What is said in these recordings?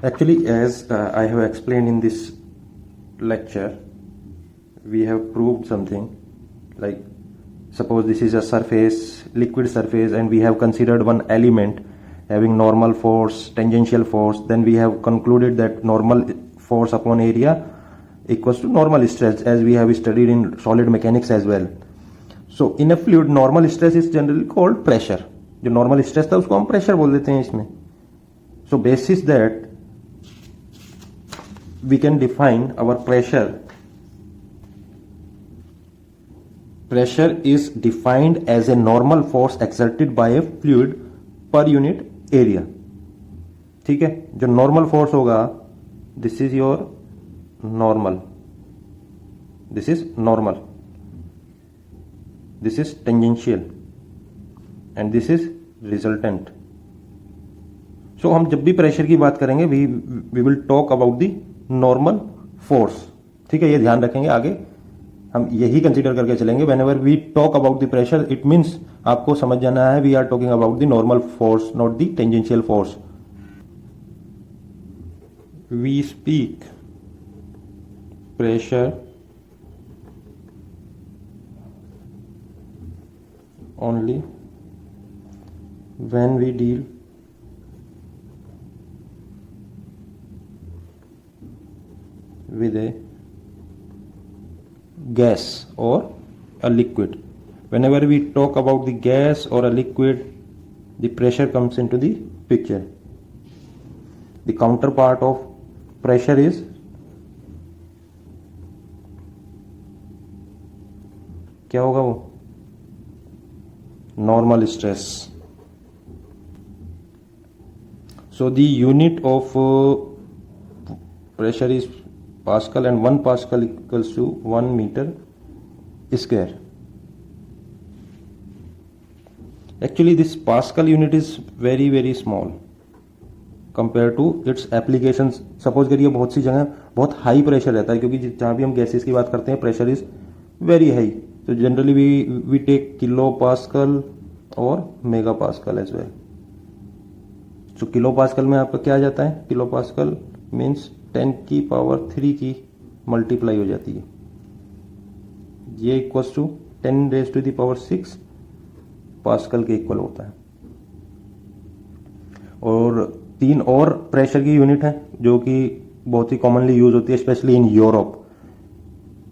Actually, as I have explained in this lecture, we have proved something like, suppose this is a surface, liquid surface, and we have considered one element having normal force, tangential force. Then we have concluded that normal force upon area equals to normal stress, as we have studied in solid mechanics as well. So in a fluid, normal stress is generally called pressure. जो normal stress था उसको हम pressure बोल देते हैं इसमें. So basis that we can define our pressure. Pressure is defined as a normal force exerted by a fluid per unit area. ठीक है, जो normal force होगा, this is your normal, this is normal, this is tangential, and this is resultant. So हम जब भी pressure की बात करेंगे we will talk about the normal force. ठीक है, ये ध्यान रखेंगे, आगे हम यही कंसीडर करके चलेंगे. whenever we talk about the pressure, it means आपको समझ जाना है we are talking about the normal force, not the tangential force. We speak pressure only when we deal with a gas or a liquid. Whenever we talk about the gas or a liquid, the pressure comes into the picture. The counterpart of pressure is क्या होगा वो? Normal stress. So the unit of pressure is Pascal, and 1 Pascal equals to 1 meter square. Actually this Pascal unit is very very small compared to its applications. Suppose करिए बहुत सी जगह बहुत high pressure रहता है, क्योंकि जहाँ भी हम गैसेस की बात करते हैं प्रेशर इज वेरी हाई. तो generally we take kilo pascal और mega pascal as well. So kilo pascal में आपका क्या आ जाता है? किलो पास्कल मीन्स 10 की पावर 3 की मल्टीप्लाई हो जाती है. ये equals to 10 raise to the power 6 pascal के इक्वल होता है. और 3 और प्रेशर की यूनिट है जो कि बहुत ही कॉमनली यूज होती है, स्पेशली इन यूरोप.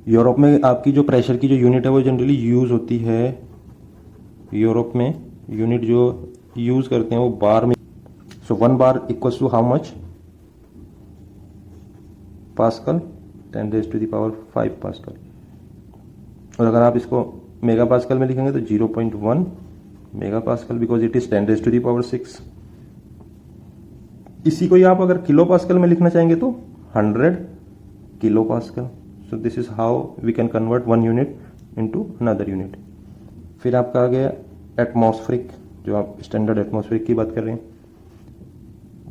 यूरोप में आपकी जो प्रेशर की जो यूनिट है वो जनरली यूज होती है. यूरोप में यूनिट जो यूज करते हैं वो बार में. So 1 bar equals to how much? Pascal, 10 raise to the power 5 pascal. और अगर आप इसको मेगा पास्कल में लिखेंगे तो 0.1 mega pascal, because it is 10 raise to the power 6. इसी को ही आप अगर किलो पास्कल में लिखना चाहेंगे तो 100 kilo pascal. So this is how we can convert one unit into another unit. फिर आपका आ गया एटमॉस्फेरिक, जो आप स्टैंडर्ड एटमॉस्फेरिक की बात कर रहे हैं.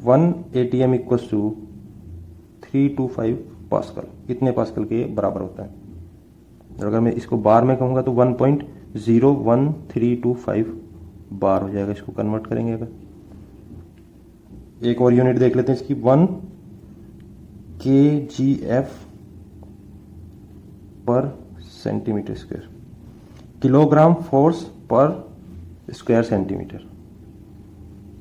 1 ATM इक्वल्स टू 325 पास्कल. इतने पास्कल के बराबर होता है. और अगर मैं इसको बार में कहूंगा तो 1.01325 बार हो जाएगा. इसको कन्वर्ट करेंगे अगर. एक और यूनिट देख लेते हैं इसकी, 1 kgf पर सेंटीमीटर स्क्वायर. किलोग्राम फोर्स पर स्क्वायर सेंटीमीटर.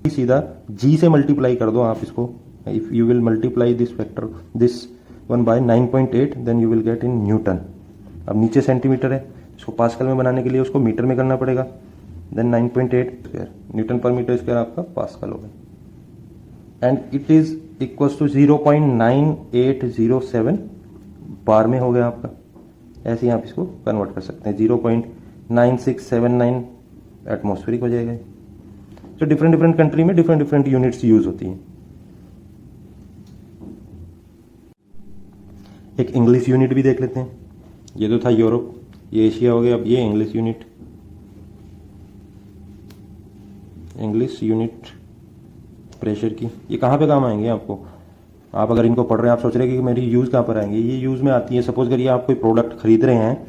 सीधा g से मल्टीप्लाई कर दो आप इसको. If you will multiply this factor, this one by 9.8, then you will get in Newton. अब नीचे सेंटीमीटर है, इसको पास्कल में बनाने के लिए उसको मीटर में करना पड़ेगा. then 9.8 स्क्वायर न्यूटन पर मीटर स्क्वायर आपका पास्कल होगा. And it is equals to 0.9807 bar में हो गया आपका. ऐसे ही आप इसको कन्वर्ट कर सकते हैं. 0.9679 एटमॉस्फेरिक हो जाएगा. तो डिफरेंट डिफरेंट कंट्री में डिफरेंट डिफरेंट यूनिट्स यूज होती हैं. एक इंग्लिश यूनिट भी देख लेते हैं. ये तो था यूरोप, ये एशिया हो गया. अब ये English unit, English unit pressure की. ये कहाँ पे काम आएंगे आपको? आप अगर इनको पढ़ रहे हैं आप सोच रहे हैं कि मेरी यूज़ कहाँ पर आएंगे. ये यूज़ में आती है. सपोज करिए आप कोई प्रोडक्ट खरीद रहे हैं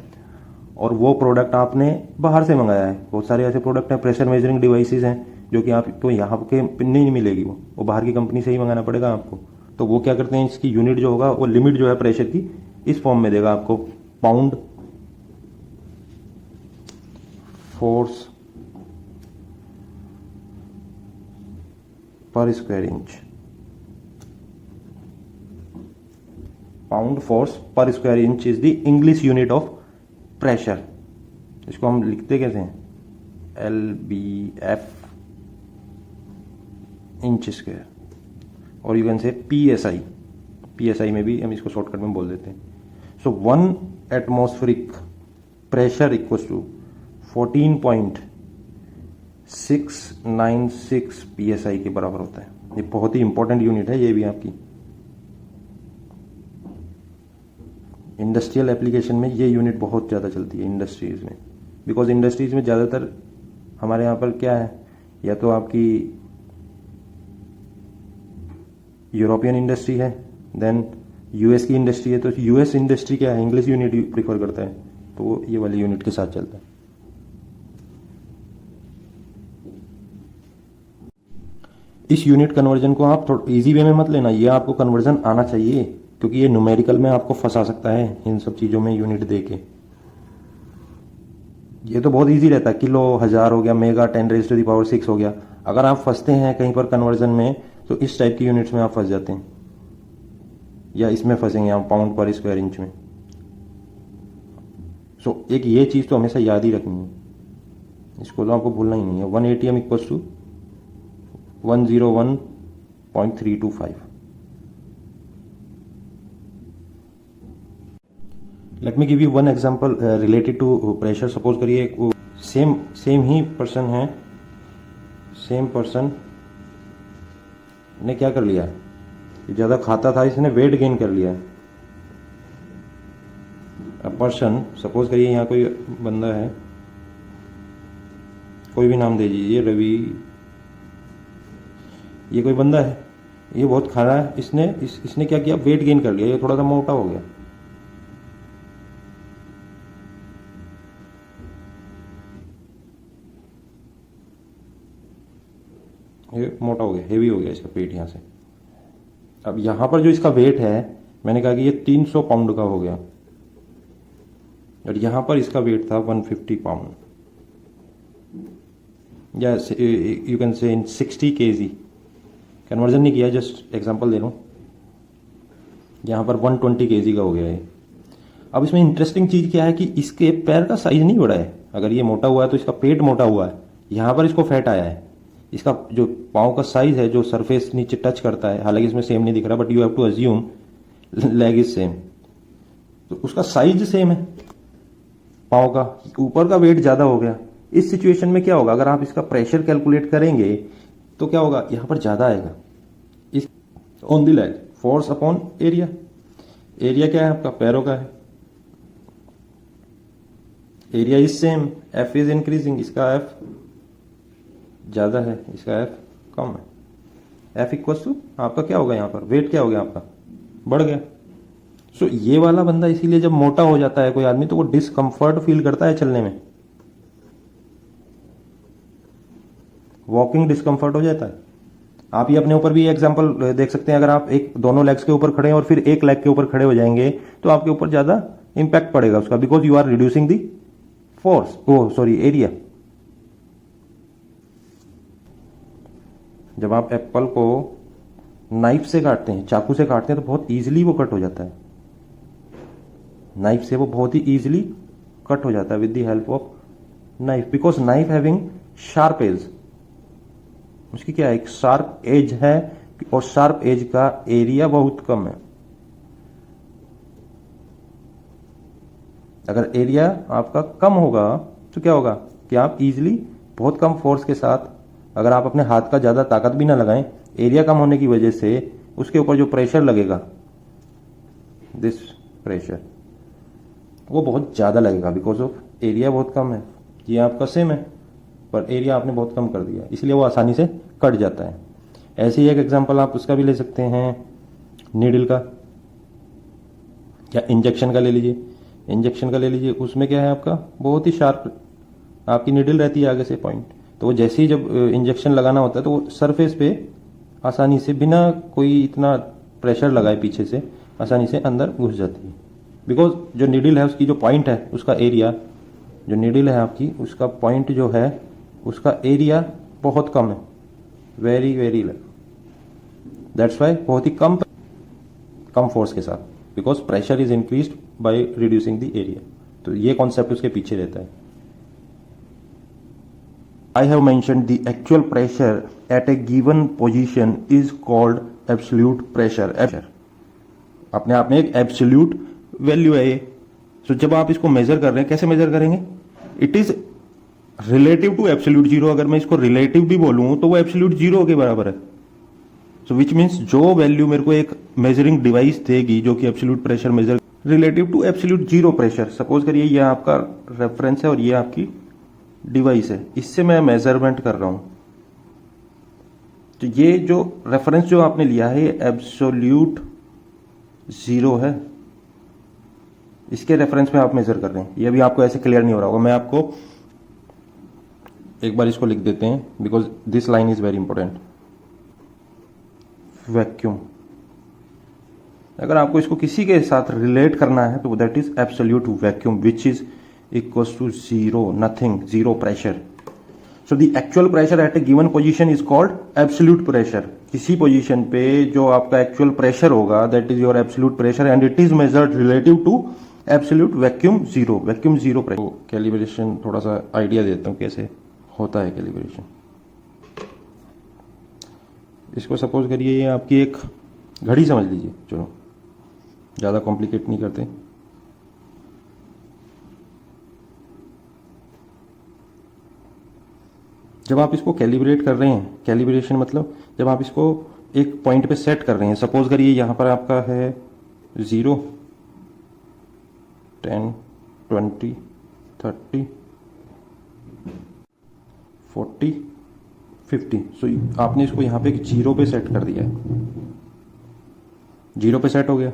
और वो प्रोडक्ट आपने बाहर से मंगाया है. बहुत सारे ऐसे प्रोडक्ट हैं, प्रेशर मेजरिंग डिवाइसेस हैं जो कि आपको यहाँ के नहीं मिलेगी. वो बाहर की कंपनी से ही मंगाना पड़ेगा आपको. तो वो क्या करते हैं, इसकी यूनिट जो होगा वो लिमिट जो है प्रेशर की इस फॉर्म में देगा आपको, पाउंड फोर्स पर स्क्वायर इंच। पाउंड फोर्स पर square inch is the English unit of pressure. इसको हम लिखते कैसे हैं, LBF इंच स्क्वायर, और you can say PSI। PSI में भी हम इसको शॉर्टकट में बोल देते हैं। So 1 atmospheric pressure equals to 14.696 PSI के बराबर होता है। ये बहुत ही इंपॉर्टेंट यूनिट है ये भी आपकी। इंडस्ट्रियल एप्लीकेशन में ये यूनिट बहुत ज़्यादा चलती है इंडस्ट्रीज में, बिकॉज इंडस्ट्रीज में ज़्यादातर हमारे यहाँ पर क्या है, या तो आपकी यूरोपियन इंडस्ट्री है, देन US की इंडस्ट्री है। तो US इंडस्ट्री क्या है, इंग्लिश यूनिट प्रीफर करता है, तो वो ये वाली यूनिट के साथ चलता है। इस यूनिट कन्वर्जन को आप थोड़ा इजी वे में मत लेना, ये आपको कन्वर्जन आना चाहिए, क्योंकि ये न्यूमेरिकल में आपको फंसा सकता है इन सब चीज़ों में यूनिट दे के। ये तो बहुत इजी रहता है, किलो, हजार हो गया, मेगा 10⁶ हो गया। अगर आप फंसते हैं कहीं पर कन्वर्जन में, तो इस टाइप की यूनिट्स में आप फंस जाते हैं, या इसमें फंसेंगे आप, पाउंड पर स्क्वायर इंच में। सो एक ये चीज़ तो हमेशा याद ही रखनी है, इसको तो आपको भूलना ही नहीं है। 1 ATM equals to 101.325। Let me give you one example related to pressure. Suppose करिए सेम ही पर्सन है, सेम पर्सन ने क्या कर लिया, ज़्यादा खाता था, इसने वेट गेन कर लिया। पर्सन, सपोज करिए यहाँ कोई बंदा है, कोई भी नाम दे दीजिए, रवि, ये कोई बंदा है, ये बहुत खा रहा है, इसने क्या किया, वेट गेन कर लिया, ये थोड़ा सा मोटा हो गया। ये मोटा हो गया, हेवी हो गया इसका पेट यहाँ से। अब यहाँ पर जो इसका वेट है, मैंने कहा कि ये 300 पाउंड का हो गया, और यहाँ पर इसका वेट था 150 पाउंड, या you can say in 60 kg। Conversion नहीं किया, जस्ट एग्जांपल दे रहा हूँ। यहाँ पर 120 kg का हो गया है। अब इसमें इंटरेस्टिंग चीज़ क्या है कि इसके पैर का साइज नहीं बढ़ा है। अगर ये मोटा हुआ है तो इसका पेट मोटा हुआ है, यहाँ पर इसको फैट आया है। इसका जो पाँव का साइज है, जो सरफेस नीचे टच करता है, हालांकि इसमें सेम नहीं दिख रहा, but you have to assume leg is same, तो उसका साइज सेम है पाँव का, ऊपर का वेट ज़्यादा हो गया। इस सिचुएशन में क्या होगा, अगर आप इसका प्रेशर कैलकुलेट करेंगे तो क्या होगा, यहाँ पर ज़्यादा आएगा। इस on the leg, force upon area. Area क्या है आपका, पैरों का है, area is same, F is increasing, इसका एफ ज़्यादा है, इसका एफ कम है। एफ इक्वल्स टू आपका क्या होगा, यहाँ पर वेट क्या हो गया आपका, बढ़ गया। सो ये वाला बंदा इसीलिए जब मोटा हो जाता है कोई आदमी, तो वो डिस्कम्फर्ट फील करता है चलने में, वॉकिंग डिस्कम्फर्ट हो जाता है। आप ये अपने ऊपर भी एग्जांपल देख सकते हैं। अगर आप दोनों लेग्स के ऊपर खड़े हैं और फिर एक लेग के ऊपर खड़े हो जाएंगे, तो आपके ऊपर ज़्यादा इंपैक्ट पड़ेगा उसका, because you are reducing the force, area. जब आप एप्पल को नाइफ से काटते हैं, चाकू से काटते हैं, तो बहुत इजीली वो कट हो जाता है। नाइफ से वो बहुत ही इजीली कट हो जाता है with the help of knife, because knife having sharp edge. उसकी क्या है, एक शार्प एज है, और शार्प एज का एरिया बहुत कम है। अगर एरिया आपका कम होगा तो क्या होगा कि आप इजीली बहुत कम फोर्स के साथ, अगर आप अपने हाथ का ज़्यादा ताकत भी ना लगाएं, एरिया कम होने की वजह से उसके ऊपर जो प्रेशर लगेगा, दिस प्रेशर, वो बहुत ज़्यादा लगेगा, बिकॉज ऑफ एरिया बहुत कम है। ये आपका सेम है, पर एरिया आपने बहुत कम कर दिया, इसलिए वो आसानी से कट जाता है। ऐसे ही एक एग्जांपल आप उसका भी ले सकते हैं, नीडल का या इंजेक्शन का ले लीजिए। इंजेक्शन का ले लीजिए, उसमें क्या है आपका, बहुत ही शार्प आपकी नीडल रहती है आगे से पॉइंट, तो वो जैसे ही जब इंजेक्शन लगाना होता है, तो वो सरफेस पे आसानी से, बिना कोई इतना प्रेशर लगाए पीछे से आसानी से अंदर घुस जाती है। बिकॉज जो नीडल है उसकी जो पॉइंट है उसका एरिया, जो नीडल है आपकी उसका पॉइंट जो है उसका एरिया बहुत कम है, very very less. That's why बहुत ही कम फोर्स के साथ, because pressure is increased by reducing the area. तो ये कॉन्सेप्ट उसके पीछे रहता है। I have mentioned the actual pressure at a given position is called absolute pressure. अपने आप में एक एब्सोल्यूट वैल्यू है ये। सो जब आप इसको मेजर कर रहे हैं, कैसे मेजर करेंगे? It is relative to absolute zero. अगर मैं इसको रिलेटिव भी बोलूं तो वो एब्सोल्यूट जीरो के बराबर है। सो विच मीन्स जो वैल्यू मेरे को एक मेजरिंग डिवाइस देगी जो कि absolute pressure measure relative to absolute zero pressure, suppose करिए ये आपका रेफरेंस है और ये आपकी डिवाइस है, इससे मैं मेजरमेंट कर रहा हूं। तो ये जो रेफरेंस जो आपने लिया है ये एब्सोल्यूट जीरो है, इसके रेफरेंस में आप मेजर कर रहे हैं। ये अभी आपको ऐसे क्लियर नहीं हो रहा होगा, मैं आपको एक बार इसको लिख देते हैं because this line is very important. Vacuum, अगर आपको इसको किसी के साथ रिलेट करना है तो that is absolute vacuum which is equals to zero, nothing, zero pressure. So the actual pressure at a given position is called absolute pressure. किसी पोजीशन पे जो आपका एक्चुअल प्रेशर होगा that is your absolute pressure and it is measured relative to absolute vacuum zero. Vacuum zero pressure. तो calibration थोड़ा सा idea देता हूँ कैसे होता है कैलिब्रेशन। इसको सपोज करिए ये आपकी एक घड़ी समझ लीजिए, चलो ज़्यादा कॉम्प्लिकेट नहीं करते। जब आप इसको कैलिब्रेट कर रहे हैं, कैलिब्रेशन मतलब जब आप इसको एक पॉइंट पे सेट कर रहे हैं, सपोज करिए यहां पर आपका है 0, 10, 20, 30, 40, 50। सो आपने इसको यहां पे एक 0 पे सेट कर दिया है, 0 पे सेट हो गया।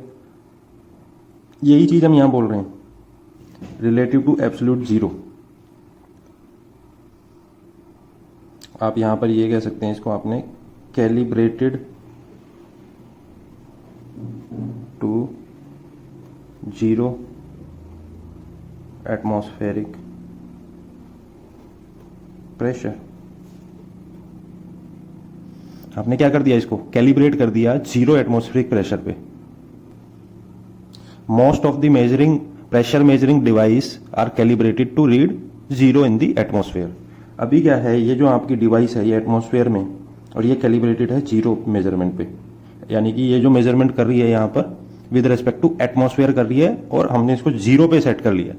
यही चीज हम यहां बोल रहे हैं रिलेटिव टू एब्सोल्यूट जीरो। आप यहां पर ये कह सकते हैं इसको आपने कैलिब्रेटेड टू 0 एटमॉस्फेरिक प्रेशर। आपने क्या कर दिया, इसको कैलिब्रेट कर दिया 0 एटमॉस्फेरिक प्रेशर पे। Most of the measuring pressure measuring device are calibrated to read 0 in the atmosphere. अभी क्या है, ये जो आपकी डिवाइस है ये एटमॉस्फेयर में और ये कैलिब्रेटेड है 0 मेजरमेंट पे, यानी कि ये जो मेजरमेंट कर रही है यहाँ पर विद रेस्पेक्ट टू एटमॉस्फेयर कर रही है और हमने इसको 0 पे सेट कर लिया।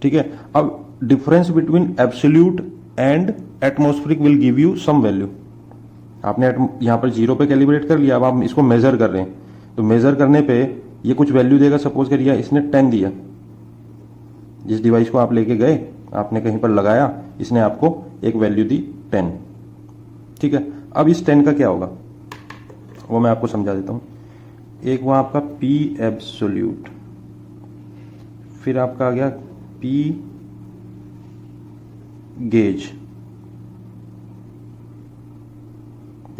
ठीक है, अब difference between absolute and atmospheric will give you some value. आपने यहाँ पर 0 पे कैलिब्रेट कर लिया, अब आप इसको मेजर कर रहे हैं तो मेजर करने पे ये कुछ वैल्यू देगा। सपोज करिए इसने 10 दिया, जिस डिवाइस को आप लेके गए आपने कहीं पर लगाया, इसने आपको एक वैल्यू दी 10। ठीक है, अब इस 10 का क्या होगा वो मैं आपको समझा देता हूं। एक वो आपका P एब्सोल्यूट, फिर आपका आ गया P गेज,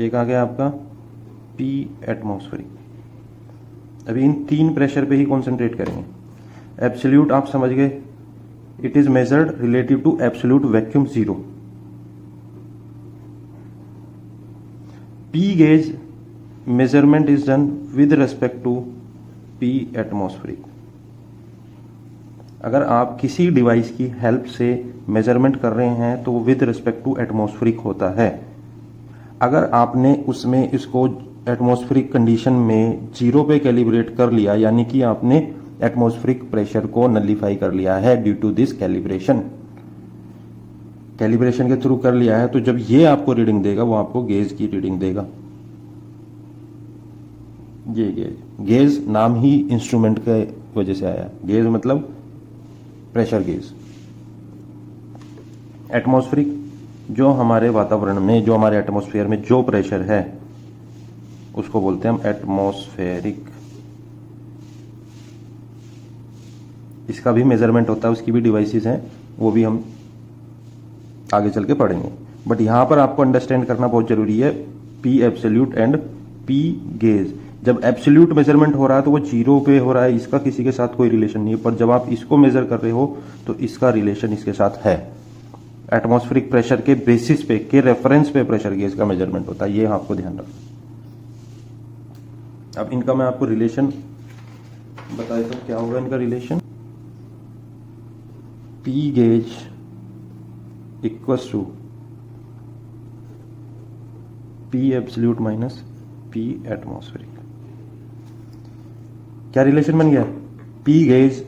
एक आ गया आपका P एटमॉस्फेरिक। अभी इन 3 प्रेशर पे ही कॉन्सेंट्रेट करेंगे। एब्सोल्यूट आप समझ गए, it is measured relative to absolute vacuum 0. P gauge measurement is done with respect to P atmospheric. अगर आप किसी डिवाइस की हेल्प से मेजरमेंट कर रहे हैं तो वो विद रिस्पेक्ट टू एटमॉस्फेरिक होता है। अगर आपने उसमें इसको एटमॉस्फेरिक कंडीशन में 0 पे कैलिब्रेट कर लिया, यानी कि आपने एटमॉस्फेरिक प्रेशर को नलिफाई कर लिया है due to this calibration, calibration के थ्रू कर लिया है, तो जब ये आपको रीडिंग देगा वो आपको गेज की रीडिंग देगा। ये गेज नाम ही इंस्ट्रूमेंट के वजह से आया, गेज मतलब प्रेशर गेज। एटमॉस्फेरिक जो हमारे वातावरण में, जो हमारे एटमॉस्फेयर में जो प्रेशर है उसको बोलते हैं हम एटमॉस्फेरिक। इसका भी मेजरमेंट होता है, उसकी भी डिवाइसेस हैं, वो भी हम आगे चल के पढ़ेंगे। बट यहां पर आपको अंडरस्टैंड करना बहुत जरूरी है P absolute and P gauge. जब एब्सोल्यूट मेजरमेंट हो रहा है तो वो जीरो पे हो रहा है, इसका किसी के साथ कोई रिलेशन नहीं है, पर जब आप इसको मेजर कर रहे हो तो इसका रिलेशन इसके साथ है। एटमॉस्फेरिक प्रेशर के बेसिस पे, के रेफरेंस पे प्रेशर गेज का मेजरमेंट होता है, ये आपको ध्यान रखना। अब इनका मैं आपको रिलेशन बता देता हूं, क्या होगा इनका relation. P gauge equals to P absolute minus P atmospheric. क्या रिलेशन बन गया? P gauge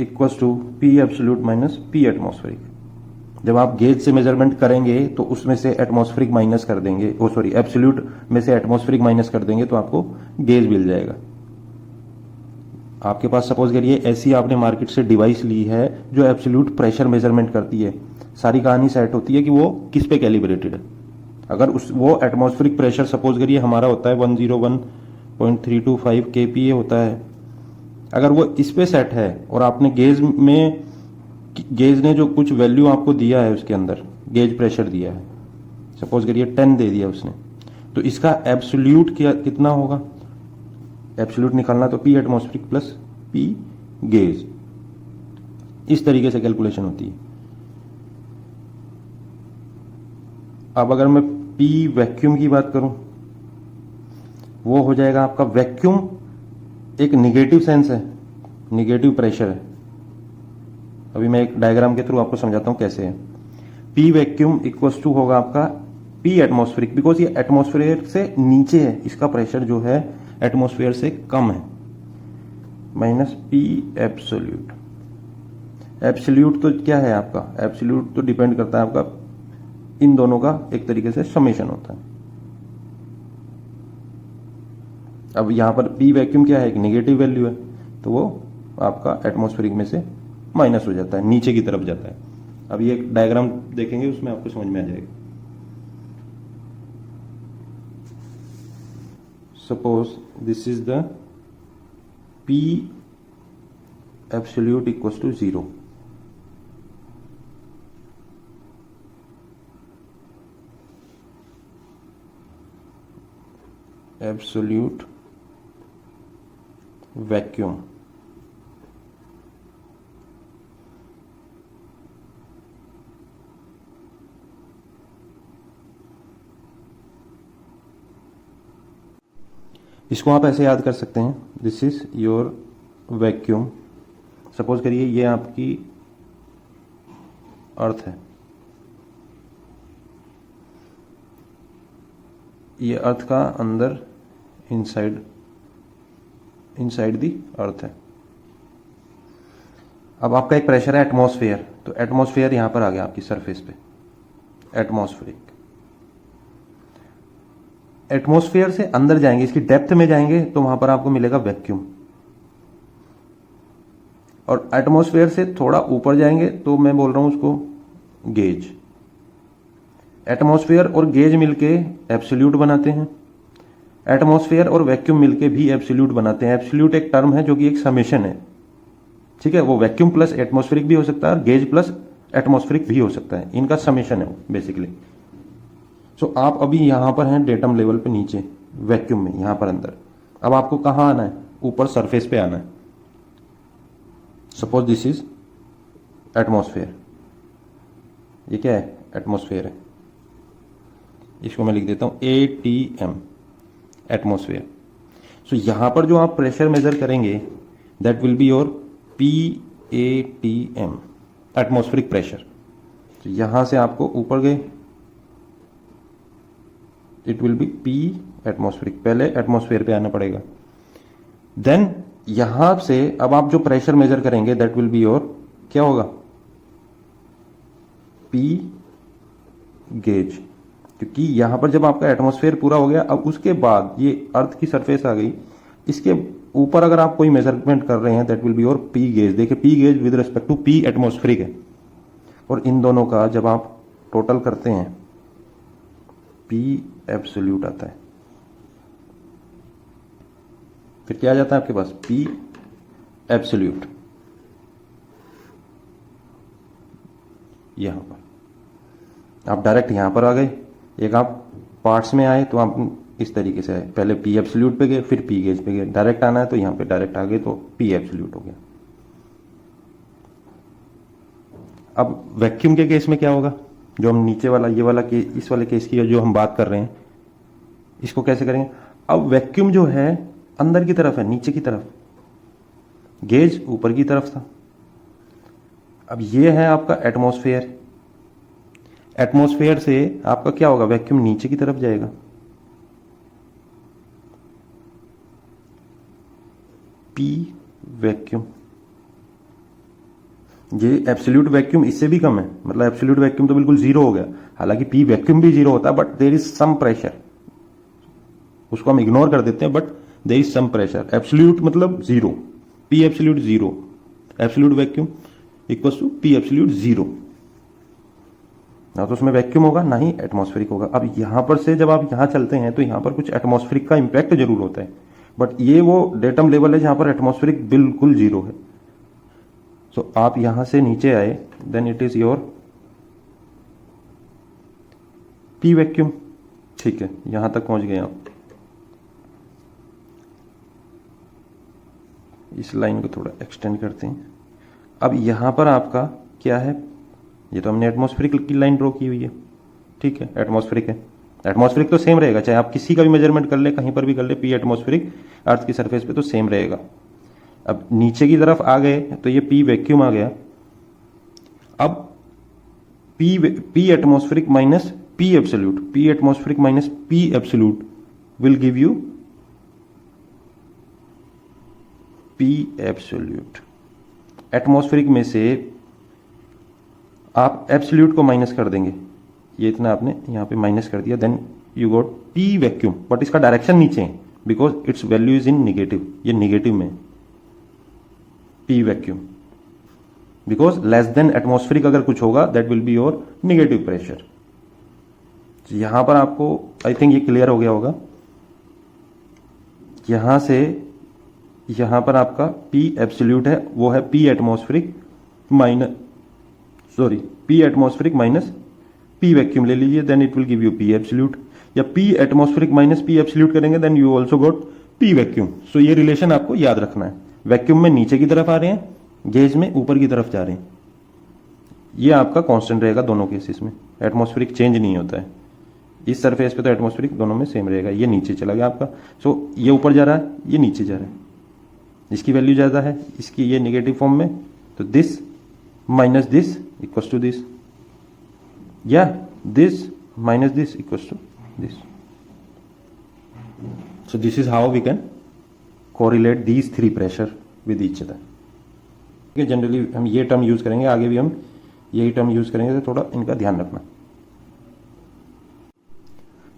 equals to P absolute minus P atmospheric. जब आप गेज से मेजरमेंट करेंगे तो उसमें से एटमॉस्फेरिक माइनस कर देंगे, ओ सॉरी एब्सोल्यूट में से एटमॉस्फेरिक माइनस कर देंगे तो आपको गेज मिल जाएगा। आपके पास सपोज करिए ऐसी आपने मार्केट से डिवाइस ली है जो एब्सोल्यूट प्रेशर मेजरमेंट करती है, सारी कहानी सेट होती है कि वो किस पे कैलिब्रेटेड है। अगर उस वो एटमॉस्फेरिक प्रेशर सपोज करिए हमारा होता है 101.325 kPa होता है, अगर वो इस पे सेट है और आपने गेज में, गेज ने जो कुछ वैल्यू आपको दिया है उसके अंदर गेज प्रेशर दिया है, सपोज करिए 10 दे दिया उसने, तो इसका एब्सोल्यूट कितना होगा? एब्सोल्यूट निकालना तो P atmospheric plus P gauge, इस तरीके से कैलकुलेशन होती है। अब अगर मैं पी वैक्यूम की बात करूं, वो हो जाएगा आपका वैक्यूम एक निगेटिव सेंस है, निगेटिव प्रेशर है। अभी मैं एक डायग्राम के थ्रू आपको समझाता हूं कैसे है। पी वैक्यूम इक्वल्स टू होगा आपका पी एटमॉस्फेरिक, बिकॉज ये एटमॉस्फेयर से नीचे है, इसका प्रेशर जो है एटमॉस्फेयर से कम है, माइनस पी एब्सोल्यूट। एब्सोल्यूट तो क्या है आपका? एब्सोल्यूट तो डिपेंड करता है आपका, इन दोनों का एक तरीके से समेशन होता है। अब यहां पर पी वैक्यूम क्या है? एक नेगेटिव वैल्यू है, तो वो आपका एटमॉस्फेरिक में से माइनस हो जाता है, नीचे की तरफ जाता है। अब ये एक डायग्राम देखेंगे उसमें आपको समझ में आ जाएगा। Suppose this is the P absolute equals to 0। Absolute vacuum, इसको आप ऐसे याद कर सकते हैं, this is your vacuum. Suppose करिए ये आपकी अर्थ है, ये अर्थ का अंदर इनसाइड दी अर्थ है। अब आपका एक प्रेशर है एटमॉस्फेयर, तो एटमॉस्फेयर यहां पर आ गया आपकी सरफेस पे, एटमॉस्फेरिक। एटमॉस्फेयर से अंदर जाएंगे, इसकी डेप्थ में जाएंगे तो वहां पर आपको मिलेगा वैक्यूम, और एटमॉस्फेयर से थोड़ा ऊपर जाएंगे तो मैं बोल रहा हूं उसको गेज। एटमॉस्फेयर और गेज मिलके एब्सोल्यूट बनाते हैं, एटमॉस्फेयर और वैक्यूम मिलके भी एब्सोल्यूट बनाते हैं। एब्सोल्यूट एक टर्म है जो कि एक समेशन है, ठीक है, वो वैक्यूम प्लस एटमॉस्फेरिक भी हो सकता है और गेज प्लस एटमॉस्फेरिक भी हो सकता है, इनका समेशन है बेसिकली। सो आप अभी यहां पर हैं डेटम लेवल पे नीचे वैक्यूम में, यहां पर अंदर। अब आपको कहां आना है? ऊपर सरफेस पे आना है। सपोज दिस इज एटमॉस्फेयर, ये क्या है? एटमॉस्फेयर है, इसको मैं लिख देता हूं ATM, एटमॉस्फेयर। सो यहां पर जो आप प्रेशर मेजर करेंगे that will be your PATM, atmospheric pressure. तो यहां से आपको ऊपर गए, it will be P atmospheric, पहले एटमॉस्फेयर पे आना पड़ेगा। देन यहां से अब आप जो प्रेशर मेजर करेंगे दैट विल बी योर, क्या होगा? P गेज, क्योंकि यहां पर जब आपका एटमॉस्फेयर पूरा हो गया, अब उसके बाद ये अर्थ की सरफेस आ गई, इसके ऊपर अगर आप कोई मेजरमेंट कर रहे हैं that will be your P gauge. देखिए P gauge with respect to P atmospheric है, और इन दोनों का जब आप टोटल करते हैं पी एब्सोल्यूट आता है। फिर क्या आ जाता है आपके पास? P absolute. यहां पर आप डायरेक्ट यहां पर आ गए, एक आप पार्ट्स में आए तो आप इस तरीके से है, पहले पी एब्सोल्यूट पे गए फिर पी गेज पे गए, डायरेक्ट आना है तो यहाँ पे डायरेक्ट आ गए तो पी एब्सोल्यूट हो गया। अब वैक्यूम के केस में क्या होगा, जो हम नीचे वाला ये वाला केस, इस वाले केस की जो हम बात कर रहे हैं, इसको कैसे करेंगे। अब वैक्यूम जो है अंदर की तरफ है, नीचे की तरफ, गेज ऊपर की तरफ था। अब ये है आपका एटमॉस्फेयर, एटमॉस्फेयर से आपका क्या होगा, वैक्यूम नीचे की तरफ जाएगा, पी वैक्यूम। ये एब्सोल्यूट वैक्यूम इससे भी कम है, मतलब एब्सोल्यूट वैक्यूम तो बिल्कुल जीरो हो गया, हालांकि पी वैक्यूम भी जीरो होता है, but there is some pressure, उसको हम इग्नोर कर देते हैं, but there is some pressure. Absolute मतलब zero, P absolute zero, absolute vacuum equals to P absolute zero. ना तो उसमें वैक्यूम होगा ना ही एटमॉस्फेरिक होगा। अब यहां पर से जब आप यहां चलते हैं तो यहां पर कुछ एटमॉस्फेरिक का इंपैक्ट जरूर होता है, बट ये वो डेटम लेवल है जहां पर एटमॉस्फेरिक बिल्कुल जीरो है। सो आप यहां से नीचे आए, then it is your P vacuum. ठीक है, यहां तक पहुंच गए आप। इस लाइन को थोड़ा एक्सटेंड करते हैं। अब यहां पर आपका क्या है, ये तो हमने एटमॉस्फेरिक की लाइन ड्रॉ की हुई है, ठीक है, एटमॉस्फेरिक है। एटमॉस्फेरिक तो सेम रहेगा, चाहे आप किसी का भी मेजरमेंट कर ले, कहीं पर भी कर ले, पी एटमॉस्फेरिक अर्थ की सरफेस पे तो सेम रहेगा। अब नीचे की तरफ आ गए तो ये पी वैक्यूम आ गया। अब P atmospheric minus P absolute, P atmospheric minus P absolute will give you P absolute. Atmospheric में से आप एब्सोल्यूट को माइनस कर देंगे, ये इतना आपने यहां पे माइनस कर दिया, then you got P vacuum, but इसका डायरेक्शन नीचे है because its value is in negative, ये निगेटिव में P vacuum, because less than atmospheric अगर कुछ होगा that will be your negative pressure. यहां पर आपको आई थिंक ये क्लियर हो गया होगा। यहां से यहां पर आपका पी एब्सोल्यूट है, वो है P atmospheric minus, sorry, P atmospheric minus P vacuum ले लीजिए, then it will give you P absolute. या P atmospheric minus P absolute करेंगे then you also got P vacuum. So ये रिलेशन आपको याद रखना है, वैक्यूम में नीचे की तरफ आ रहे हैं, गेज में ऊपर की तरफ जा रहे हैं। ये आपका कांस्टेंट रहेगा दोनों केसेस में, एटमॉस्फेरिक चेंज नहीं होता है। इस सरफेस पे तो एटमॉस्फेरिक दोनों में सेम रहेगा। ये नीचे चला गया आपका, सो ये ऊपर जा रहा है, ये नीचे जा रहा है, इसकी वैल्यू ज्यादा है, इसकी ये नेगेटिव फॉर्म में, तो this minus this equals to this, या this minus this equals to this. So this is how we can correlate these three pressure with each other. ठीक है, जनरली हम ये टर्म यूज करेंगे, आगे भी हम यही टर्म यूज करेंगे, तो थोड़ा इनका ध्यान रखना।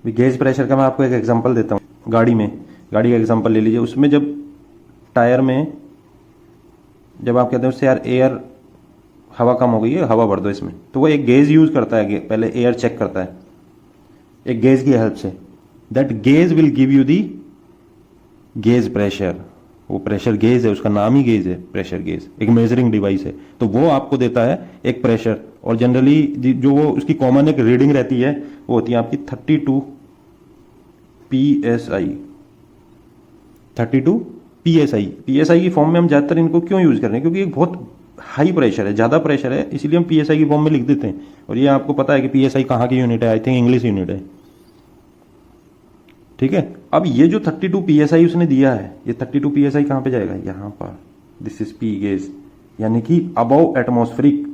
गेज प्रेशर का मैं आपको एक एग्जांपल देता हूँ। गाड़ी का एग्जांपल ले लीजिए। उसमें जब टायर में जब आप कहते हैं उससे यार एयर हवा कम हो गई है, हवा भर दो इसमें, तो वो एक गेज यूज करता है, पहले एयर चेक करता है एक गेज की हेल्प से। That gauge will give you the gauge pressure. वो प्रेशर गेज है, उसका नाम ही गेज है, प्रेशर गेज एक मेजरिंग डिवाइस है, तो वो आपको देता है एक प्रेशर। और जनरली जो वो उसकी कॉमन एक रीडिंग रहती है वो होती है आपकी 32 PSI। 32 PSI। PSI की फॉर्म में हम ज्यादातर इनको क्यों यूज कर रहे हैं, क्योंकि एक बहुत हाई प्रेशर है, ज्यादा प्रेशर है, इसीलिए हम PSI की फॉर्म में लिख देते हैं। और ये आपको पता है कि PSI कहाँ की यूनिट है, आई थिंक इंग्लिश यूनिट है, ठीक है। अब ये जो 32 PSI उसने दिया है, ये 32 PSI कहां पे जाएगा, यहां पर, दिस इज पी गेज, यानी कि अबव एटमॉस्फेरिक,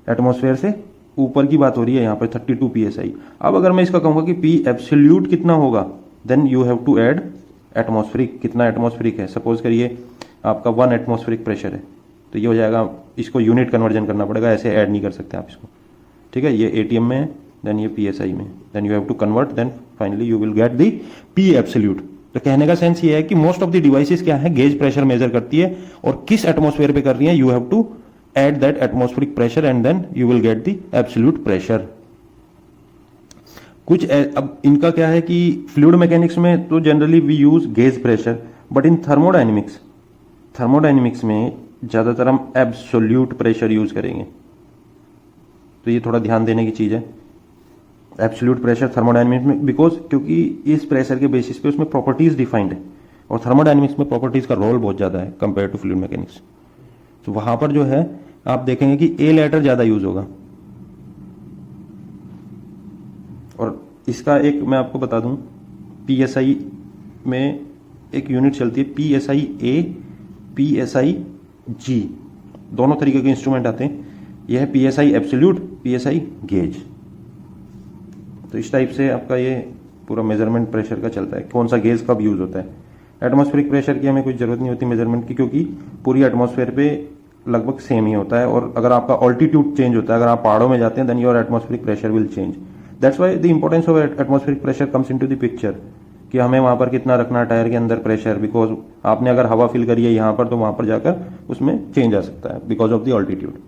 एटमॉस्फेयर से ऊपर की बात हो रही है यहां पर 32 PSI। अब अगर मैं इसका कहूंगा कि पी एब्सोल्यूट कितना होगा, then you have to add atmospheric. कितना एटमॉस्फेरिक है, सपोज करिए आपका 1 एटमॉस्फेरिक प्रेशर है, तो ये हो जाएगा, इसको यूनिट कन्वर्जन करना पड़ेगा, ऐसे ऐड नहीं कर सकते आप इसको, ठीक है। ये ATM में है, देन ये PSI में, then you have to convert, then finally you will get the P absolute. तो कहने का सेंस ये है कि मोस्ट ऑफ द डिवाइसेस क्या है, गेज प्रेशर मेजर करती है और किस एटमॉस्फेयर पे कर रही है, you have to add that atmospheric pressure and then you will get the absolute pressure. कुछ अब इनका क्या है कि फ्लूइड मैकेनिक्स में तो generally we use gauge pressure, but in thermodynamics में ज्यादातर हम एब्सोल्यूट प्रेशर यूज करेंगे। तो ये थोड़ा ध्यान देने की चीज है। एब्सोल्यूट प्रेशर थर्मोडायनेमिक्स में, बिकॉज क्योंकि इस प्रेशर के बेसिस पे उसमें प्रॉपर्टीज डिफाइंड है, और थर्मोडायनेमिक्स में प्रॉपर्टीज का रोल बहुत ज़्यादा है कंपेयर टू फ्लूइड मैकेनिक्स। तो वहां पर जो है आप देखेंगे कि ए लेटर ज़्यादा यूज होगा। और इसका एक मैं आपको बता दूं, पीएसआई में एक यूनिट चलती है पीएसआई ए, पीएसआई जी, दोनों तरीके के इंस्ट्रूमेंट आते हैं। यह है पीएसआई एब्सोल्यूट, पीएसआई गेज। तो इस टाइप से आपका ये पूरा मेजरमेंट प्रेशर का चलता है, कौन सा गेज कब यूज होता है। एटमॉस्फेरिक प्रेशर की हमें कोई जरूरत नहीं होती मेजरमेंट की, क्योंकि पूरी एटमॉस्फेयर पे लगभग सेम ही होता है। और अगर आपका ऑल्टीट्यूड चेंज होता है, अगर आप पहाड़ों में जाते हैं, then your atmospheric pressure will change. That's why the importance of atmospheric pressure comes into the picture, कि हमें वहां पर कितना रखना है टायर के अंदर प्रेशर, बिकॉज आपने अगर हवा फिल करी है यहाँ पर, तो वहां पर जाकर उसमें चेंज आ सकता है बिकॉज ऑफ द ऑल्टीट्यूड।